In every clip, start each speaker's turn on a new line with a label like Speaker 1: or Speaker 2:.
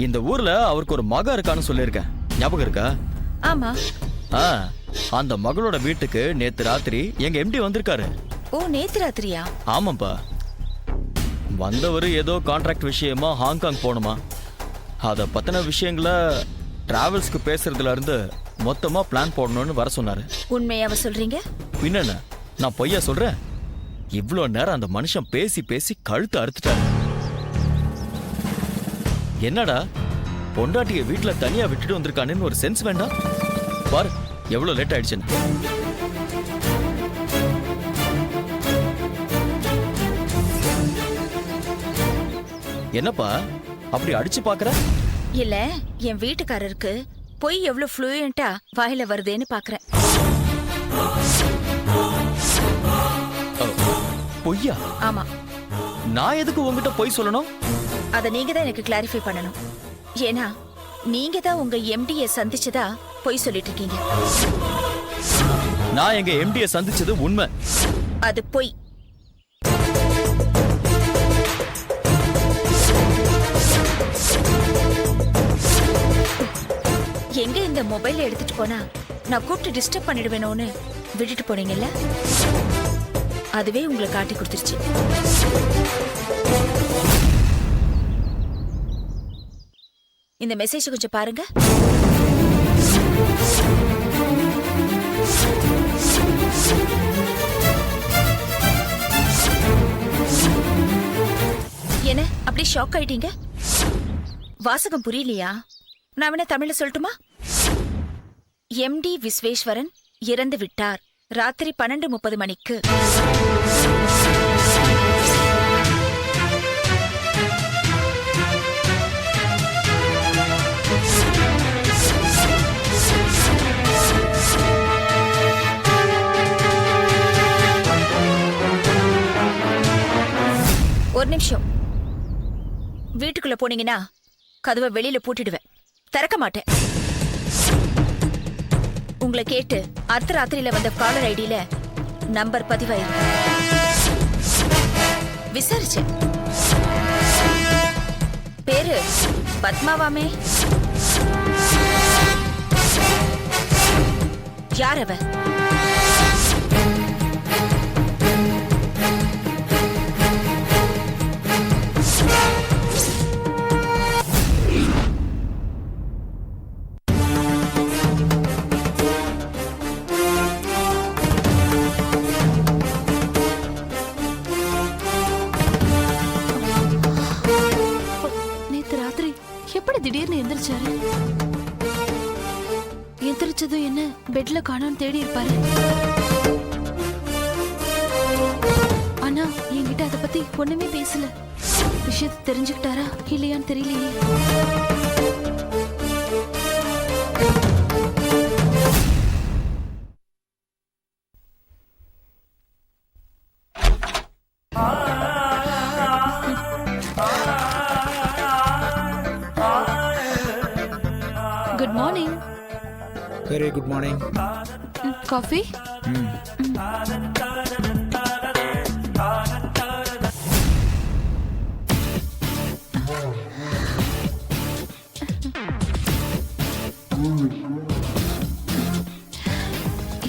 Speaker 1: இந்த ஊர்ல அவருக்கு ஒரு மக இருக்கான்னு சொல்லியிருக்கேன், ஞாபகம் இருக்கா?
Speaker 2: ஆமா.
Speaker 1: அந்த மகளோட வீட்டுக்கு நேத்து ராத்திரி எங்க எம்டி வந்திருக்காரு.
Speaker 2: ஓ, நேத்து ராத்திரியா?
Speaker 1: ஆமாப்பா. வந்தவர் ஏதோ கான்ட்ராக்ட் விஷயமா ஹாங்காங் போகணுமா, அதை பத்தின விஷயங்களை டிராவல்ஸ்க்கு பேசுறதுல இருந்து மொத்தமா பிளான் போடணும்னு வர சொன்னாரு.
Speaker 2: உண்மையாவ சொல்றீங்க?
Speaker 1: பின்ன நான் பொய்யா சொல்றேன்? இவ்வளோ நேரம் அந்த மனுஷன் பேசி பேசி கழுத்து அறுத்துட்டாரு. என்னடா பொண்டாட்டிய வீட்டுல தனியா விட்டுட்டு வந்திருக்கானேன்னு ஒரு சென்ஸ் வேண்டாம்? பாரு எவ்வளவு லேட் ஆயிடுச்சுன்னு. என்னப்பா அப்படி அடிச்சு பாக்குற?
Speaker 2: இல்ல, என் வீட்டுக்காரருக்கு பொய் எவ்வளவு ஃப்ளூயண்டா வாயில வருதேன்னு பாக்குறேன்.
Speaker 1: பொய்யா?
Speaker 2: ஆமா.
Speaker 1: நான் எதுக்கு உங்ககிட்ட பொய் சொல்லணும்?
Speaker 2: அத நீங்க தான் எனக்கு கிளாரிஃபை பண்ணணும். ஏன்னா நீங்க தான் உங்க எம்டியை சந்திச்சதா பொய் சொல்லிட்டு இருக்கீங்க.
Speaker 1: நான் எங்க எம்டியை சந்திச்சது உண்மை.
Speaker 2: அது பொய். எங்க இந்த மொபைல எடுத்துட்டு போனா நான் கூப்பிட்டு டிஸ்டர்ப் பண்ணிடுவேனோன்னு விட்டுட்டு போனீங்கல்ல, அதுவே உங்களை காட்டி கொடுத்துருச்சு. இந்த மெசேஜ் கொஞ்சம் பாருங்க. என்ன அப்படி ஷாக் ஆயிட்டீங்க? வாசகம் புரியலையா? நான் வேணா தமிழ்ல சொல்லட்டுமா? எம்டி விஸ்வேஸ்வரன் இறந்து விட்டார் ராத்திரி 12:30 மணிக்கு. ஒரு நிமிஷம். வீட்டுக்குள்ள போனீங்கன்னா கதவை வெளியில பூட்டிடுவேன், திறக்க மாட்டேன். உங்களை கேட்டு அடுத்த ராத்திரியில வந்த காலர் ஐடியில நம்பர் பதிவாயிருக்கு. விசாரிச்சேன். பேரு பத்மாவாமே. யார் அவ?
Speaker 3: திடீர்னு எந்திரிச்சாரு. எந்திரிச்சதும் என்ன பெட்ல காணோன்னு தேடி இருப்பாரு. ஆனா என்கிட்ட அத பத்தி ஒண்ணுமே பேசல. விஷயத்தை தெரிஞ்சுக்கிட்டாரா இல்லையான்னு தெரியலையே. Good morning.
Speaker 4: Very good morning.
Speaker 3: Coffee?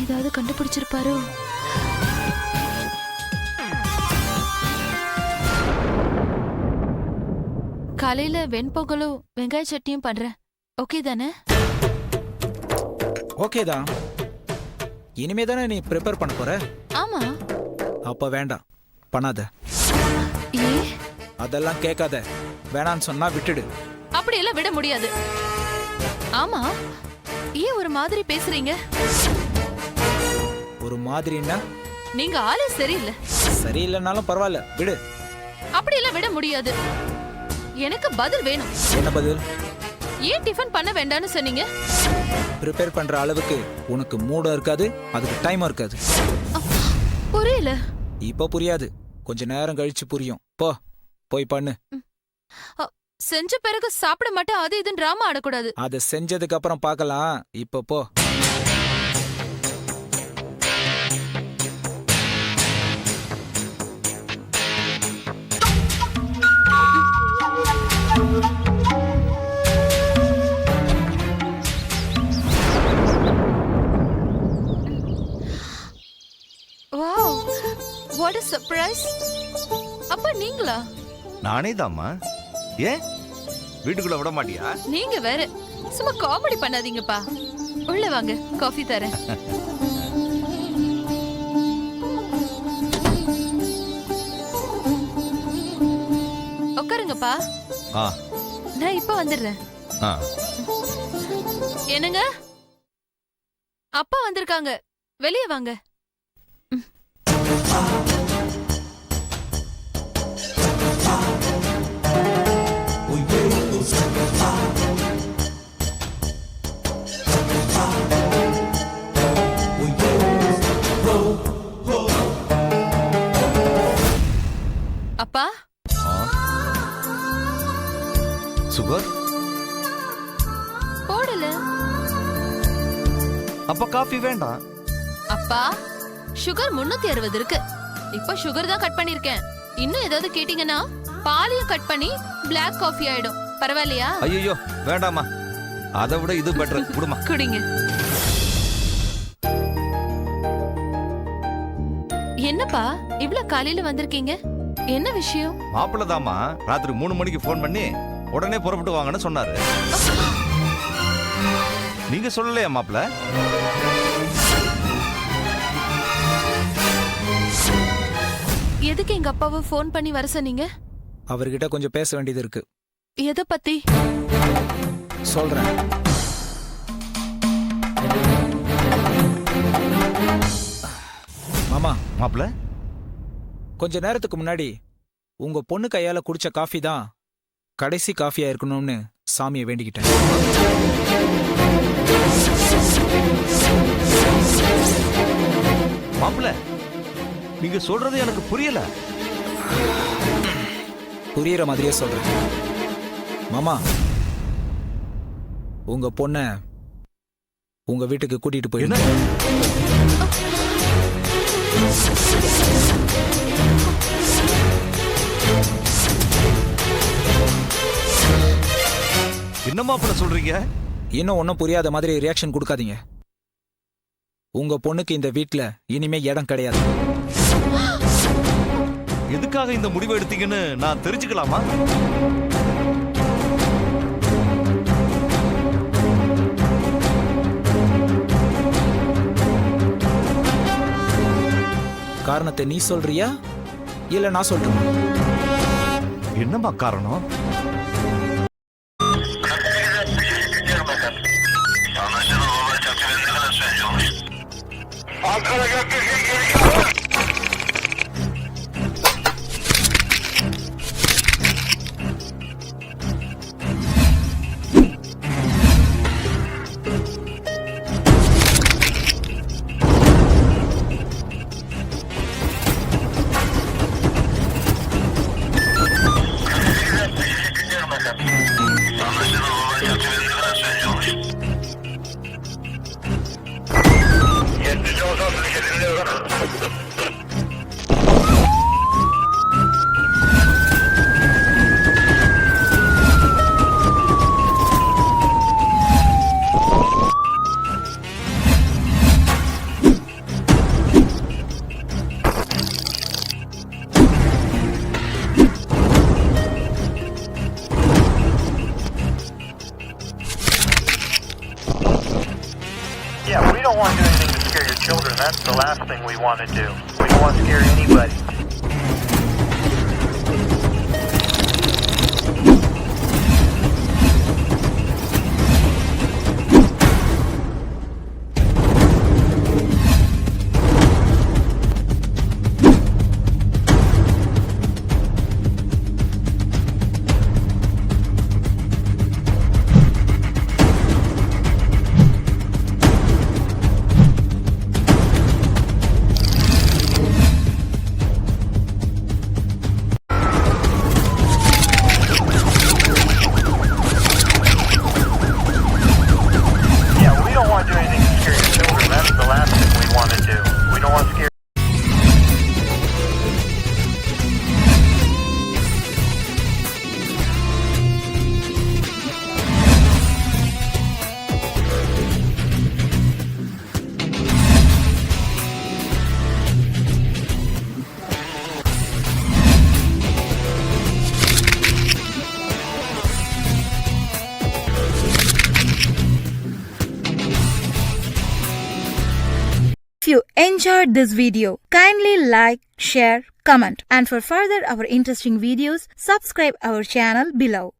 Speaker 3: ஏதாவது கண்டுபிடிச்சிருப்பாரோ? காலையில வெண்பொங்கலும் வெங்காய சட்னியும் பண்றேன். ஓகே தானே?
Speaker 4: ஓகே தான். இனிமே தானே நீ ப்ரிப்பேர் பண்ண போற?
Speaker 3: ஆமா.
Speaker 4: அப்ப வேண்டாம், பண்ணாத.
Speaker 3: ஏ?
Speaker 4: அதெல்லாம் கேட்காத. வேணான்னு சொன்னா விட்டுடு.
Speaker 3: அப்படியெல்லாம் விட முடியாது. ஆமா, ஏன் ஒரு மாதிரி பேசுறீங்க?
Speaker 4: ஒரு மாதிரின்னா?
Speaker 3: நீங்க ஆளே சரியில்லை.
Speaker 4: சரியில்லைனாலும் பரவாயில்ல, விடு.
Speaker 3: அப்படியெல்லாம் விட முடியாது. எனக்கு பதில் வேணும்.
Speaker 4: என்ன பதில்?
Speaker 3: ஏன் டிஃபன் பண்ண வேண்டாம்னு சொன்னீங்க?
Speaker 4: ப்ரிப்பேர் பண்ற அளவுக்கு உனக்கு மூடும் இருக்காது, அதுக்கு டைம் இருக்காது.
Speaker 3: புரியல.
Speaker 4: இப்ப புரியாது, கொஞ்ச நேரம் கழிச்சு புரியும். போய் பண்ணு.
Speaker 3: செஞ்ச பிறகு சாப்பிட மாட்டேன் அது இதுன்னு டிராமா ஆடக்கூடாது.
Speaker 4: அதை செஞ்சதுக்கு அப்புறம் பார்க்கலாம். இப்ப போ.
Speaker 3: சர்ப்ரைஸ். அப்பா நீங்களா?
Speaker 5: நானே தாம்மா. ஏன் வீட்டுக்குள்ள விட மாட்டியா?
Speaker 3: நீங்க வேற சும்மா காமெடி பண்ணாதீங்கப்பா. உள்ள வாங்க, காஃபி தரேன். உட்காருங்கப்பா.
Speaker 5: ஆ
Speaker 3: நான் இப்ப வந்துடுறேன்.
Speaker 5: ஆ
Speaker 3: என்னங்க, அப்பா வந்திருக்காங்க, வெளியே வாங்க. அப்பா,
Speaker 5: சுகர்
Speaker 3: போடல.
Speaker 5: அப்ப காஃபி வேண்டாம்.
Speaker 3: அப்பா, சுகர் 360 இருக்கு. இப்ப சுகர் தான் கட் பண்ணிருக்கேன். இன்னும் ஏதாவது கேட்டீங்கன்னா பாலையும் கட் பண்ணி பிளாக் காஃபி ஆயிடும். பரவாயில்லையா?
Speaker 5: ஐயோ வேண்டாமா, அதை விட இது பெட்டர். குடுமா.
Speaker 3: குடிங்க. என்னப்பா இவ்ளோ காலையில வந்திருக்கீங்க? என்ன விஷயம்?
Speaker 5: மாப்பிள்ள தாமா ராத்திரி 3 மணிக்கு போன் பண்ணி உடனே புறப்பட்டு வாங்கன்னு சொன்னாரு. நீங்க சொல்லலையா மாப்பிள்ள?
Speaker 3: எதுக்கு எங்க அப்பாவை போன் பண்ணி வர சொன்னீங்க?
Speaker 4: அவர்கிட்ட கொஞ்சம் பேச வேண்டியது இருக்கு.
Speaker 3: எதை பத்தி?
Speaker 4: சொல்றேன். மாமா,
Speaker 5: மாப்பிள்ள
Speaker 4: கொஞ்ச நேரத்துக்கு முன்னாடி உங்க பொண்ணு கையால குடிச்ச காஃபி தான் கடைசி காஃபியா இருக்கணும்னு சாமியை வேண்டிக்கிட்டேன்.
Speaker 5: மாப்பிள்ள நீங்க சொல்றது எனக்கு புரியல.
Speaker 4: புரியுற மாதிரியே சொல்றேன். மாமா, உங்க பொண்ண உங்க வீட்டுக்கு கூட்டிட்டு போயிடுங்க.
Speaker 5: என்ன மாப்பிள்ள சொல்றீங்க?
Speaker 4: இன்னும் ஒன்னும் புரியாத மாதிரி ரியாக்ஷன் கொடுக்காதீங்க. உங்க பொண்ணுக்கு இந்த வீட்ல இனிமே இடம் கிடையாது.
Speaker 5: எதுக்காக இந்த முடிவை எடுத்தீங்கன்னு நான் தெரிஞ்சுக்கலாமா?
Speaker 4: காரணத்தை நீ சொல்றியா இல்ல நான் சொல்றேன்?
Speaker 5: என்னம்மா காரணம்?
Speaker 6: Yeah, we don't want to do anything to scare your children. That's the last thing we want to do. We don't want to scare anybody.
Speaker 7: enjoyed this video. Kindly like, share, comment, and for further our interesting videos, subscribe our channel below.